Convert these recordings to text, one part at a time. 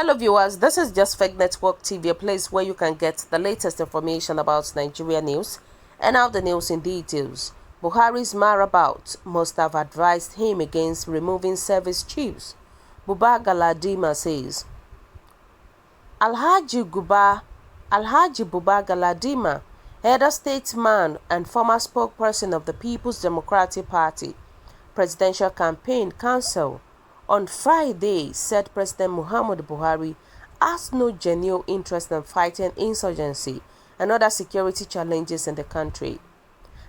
Hello viewers, this is Just Fake Network TV, a place where you can get the latest information about Nigeria news and now the news in details. Buhari's Marabouts must have advised him against removing service chiefs. Buba Galadima says. Alhaji Buba Galadima, elder statesman and former spokesperson of the People's Democratic Party Presidential Campaign Council, on Friday said President Muhammadu Buhari has no genuine interest in fighting insurgency and other security challenges in the country.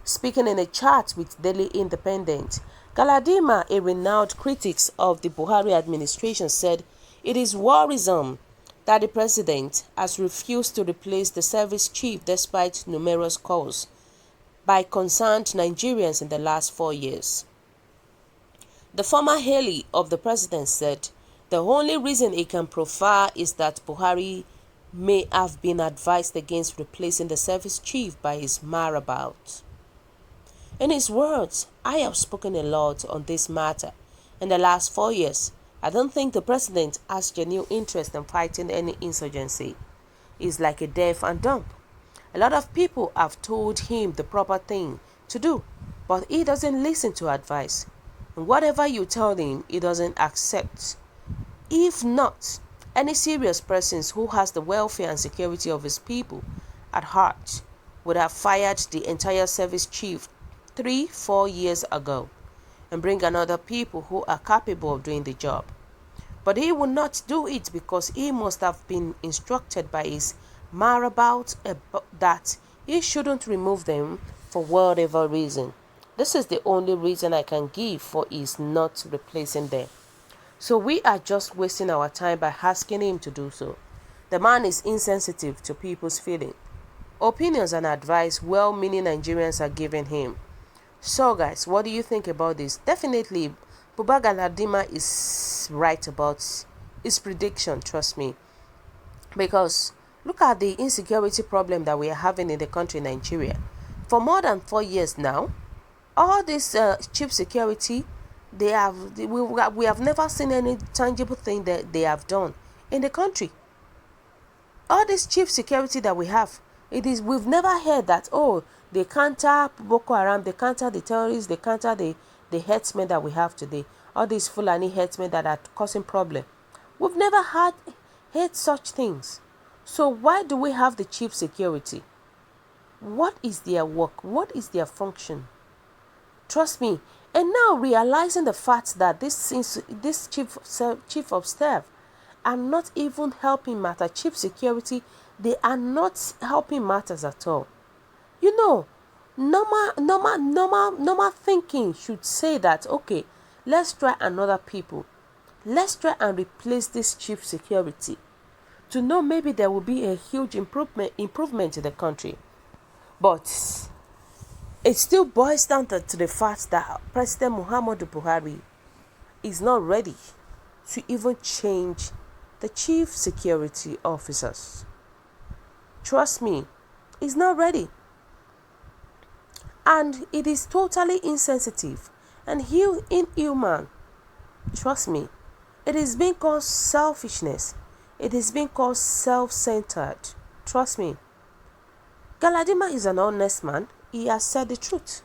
Speaking in a chat with Daily Independent, Galadima, a renowned critic of the Buhari administration, said it is worrisome that the president has refused to replace the service chief despite numerous calls by concerned Nigerians in the last 4 years. The former Haley of the president said the only reason he can proffer is that Buhari may have been advised against replacing the service chief by his Marabouts. In his words, I have spoken a lot on this matter in the last 4 years. I don't think the president has genuine interest in fighting any insurgency. He's like a deaf and dumb. A lot of people have told him the proper thing to do, but he doesn't listen to advice. And whatever you tell him, he doesn't accept. If not, any serious persons who has the welfare and security of his people at heart would have fired the entire service chief 3-4 years ago and bring another people who are capable of doing the job. But he will not do it because he must have been instructed by his Marabouts that he shouldn't remove them for whatever reason. This is the only reason I can give for his not replacing them. So we are just wasting our time by asking him to do so. The man is insensitive to people's feelings, opinions and advice well-meaning Nigerians are giving him. So guys, what do you think about this? Definitely, Buba Galadima is right about his prediction, trust me. Because look at the insecurity problem that we are having in the country, Nigeria. For more than 4 years now, all this chief security, we have never seen any tangible thing that they have done in the country. All this chief security that we have, we've never heard that, oh, they counter Boko Haram, they counter the terrorists, they counter the herdsmen that we have today. All these Fulani herdsmen that are causing problem. We've never heard such things. So why do we have the chief security? What is their work? What is their function? Trust me. And now realizing the fact that this chief of staff are not even helping matter, chief security, they are not helping matters at all. You know, normal thinking should say that, okay, let's try another people. Let's try and replace this chief security to know maybe there will be a huge improvement in the country. But it still boils down to the fact that President Muhammadu Buhari is not ready to even change the chief security officers. Trust me, he's not ready. And it is totally insensitive and inhuman. Trust me, it is being called selfishness. It is being called self-centered. Trust me. Galadima is an honest man. He has said the truth.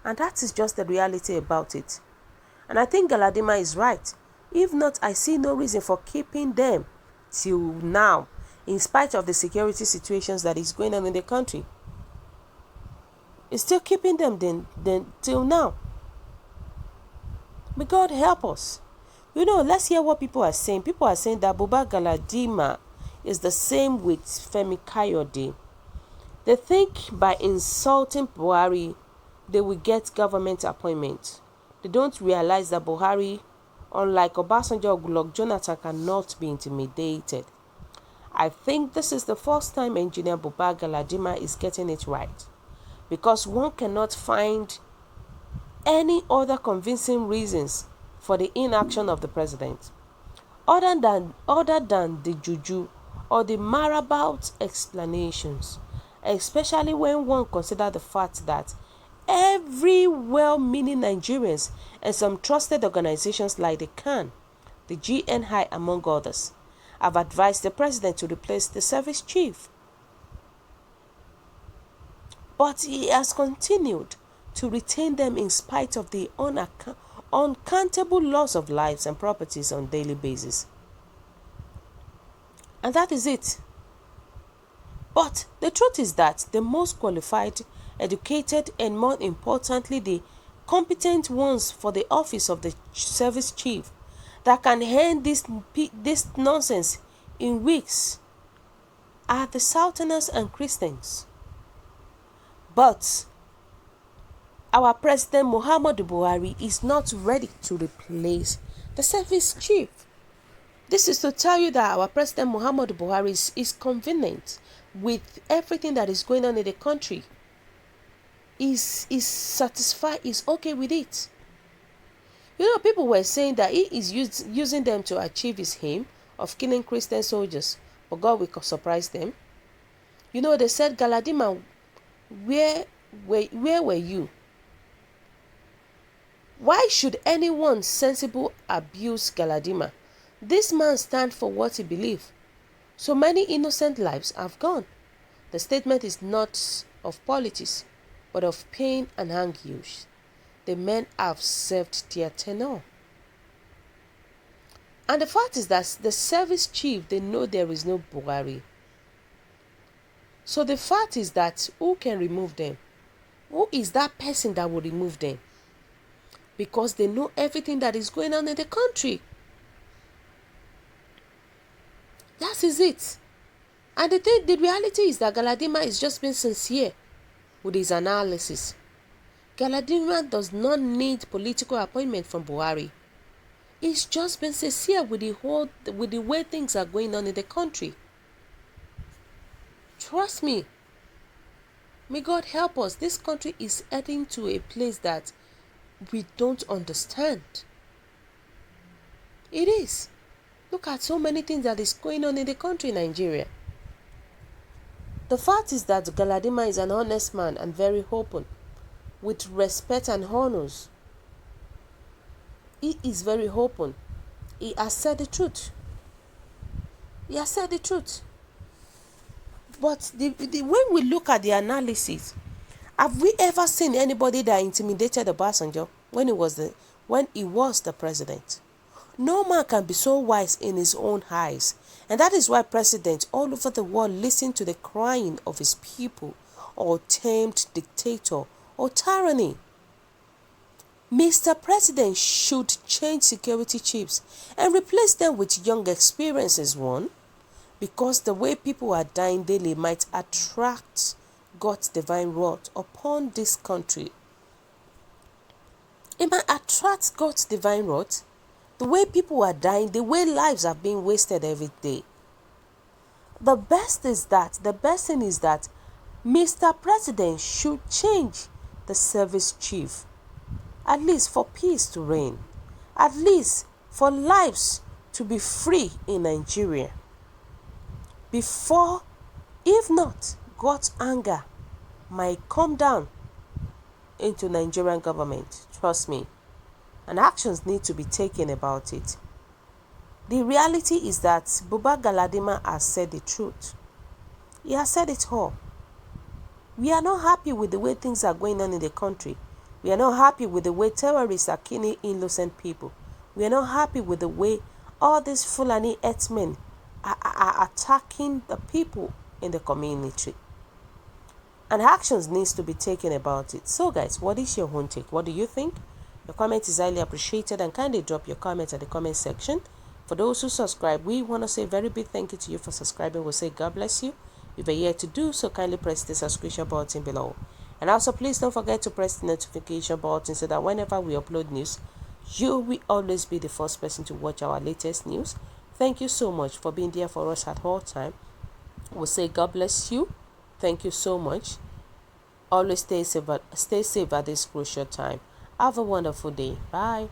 And that is just the reality about it. And I think Galadima is right. If not, I see no reason for keeping them till now, in spite of the security situations that is going on in the country. It's still keeping them then till now. May God help us. You know, let's hear what people are saying. People are saying that Buba Galadima is the same with Femi Kayode. They think by insulting Buhari, they will get government appointment. They don't realize that Buhari, unlike Obasanjo or Goodluck Jonathan, cannot be intimidated. I think this is the first time Engineer Buba Galadima is getting it right. Because one cannot find any other convincing reasons for the inaction of the president, other than the juju or the Marabouts explanations, especially when one considers the fact that every well-meaning Nigerians and some trusted organizations like the CAN, the GNI among others, have advised the president to replace the service chief. But he has continued to retain them in spite of the uncountable loss of lives and properties on a daily basis. And that is it. But the truth is that the most qualified, educated, and more importantly, the competent ones for the office of the service chief that can end this nonsense in weeks are the Southerners and Christians. But our President Muhammadu Buhari is not ready to replace the service chief. This is to tell you that our President Muhammadu Buhari is convenient with everything that is going on in the country. Is satisfied, is okay with it. You know, people were saying that he is using them to achieve his aim of killing Christian soldiers, but God will surprise them. You know, they said, Galadima, where were you? Why should anyone sensible abuse Galadima? This man stands for what he believes. So many innocent lives have gone. The statement is not of politics, but of pain and anguish. The men have served their tenure. And the fact is that the service chief, they know there is no Buhari. So the fact is that who can remove them? Who is that person that will remove them? Because they know everything that is going on in the country. That is it. And the reality is that Galadima is just being sincere with his analysis. Galadima does not need political appointment from Buhari. He's just been sincere with the way things are going on in the country. Trust me. May God help us. This country is heading to a place that we don't understand. It is. Look at so many things that is going on in the country, Nigeria. The fact is that Galadima is an honest man and very open, with respect and honors. He is very open. He has said the truth. He has said the truth. But when we look at the analysis, have we ever seen anybody that intimidated Obasanjo when he was the president? No man can be so wise in his own eyes. And that is why presidents all over the world listen to the crying of his people, or tamed dictator or tyranny. Mr. President should change security chiefs and replace them with young experienced one, because the way people are dying daily might attract God's divine wrath upon this country. It might attract God's divine wrath. The way people are dying, the way lives are being wasted every day. The best thing is that Mr. President should change the service chief, at least for peace to reign, at least for lives to be free in Nigeria. Before, if not, God's anger might come down into Nigerian government. Trust me. And actions need to be taken about it. The reality is that Buba Galadima has said the truth. He has said it all. We are not happy with the way things are going on in the country. We are not happy with the way terrorists are killing innocent people. We are not happy with the way all these Fulani herdsmen are attacking the people in the community. And actions needs to be taken about it. So guys, what is your own take? What do you think? Your comment is highly appreciated, and kindly drop your comment at the comment section. For those who subscribe, we want to say a very big thank you to you for subscribing. We'll say God bless you. If you're yet to do so, kindly press the subscription button below. And also, please don't forget to press the notification button so that whenever we upload news, you will always be the first person to watch our latest news. Thank you so much for being there for us at all time. We'll say God bless you. Thank you so much. Always stay safe at this crucial time. Have a wonderful day. Bye.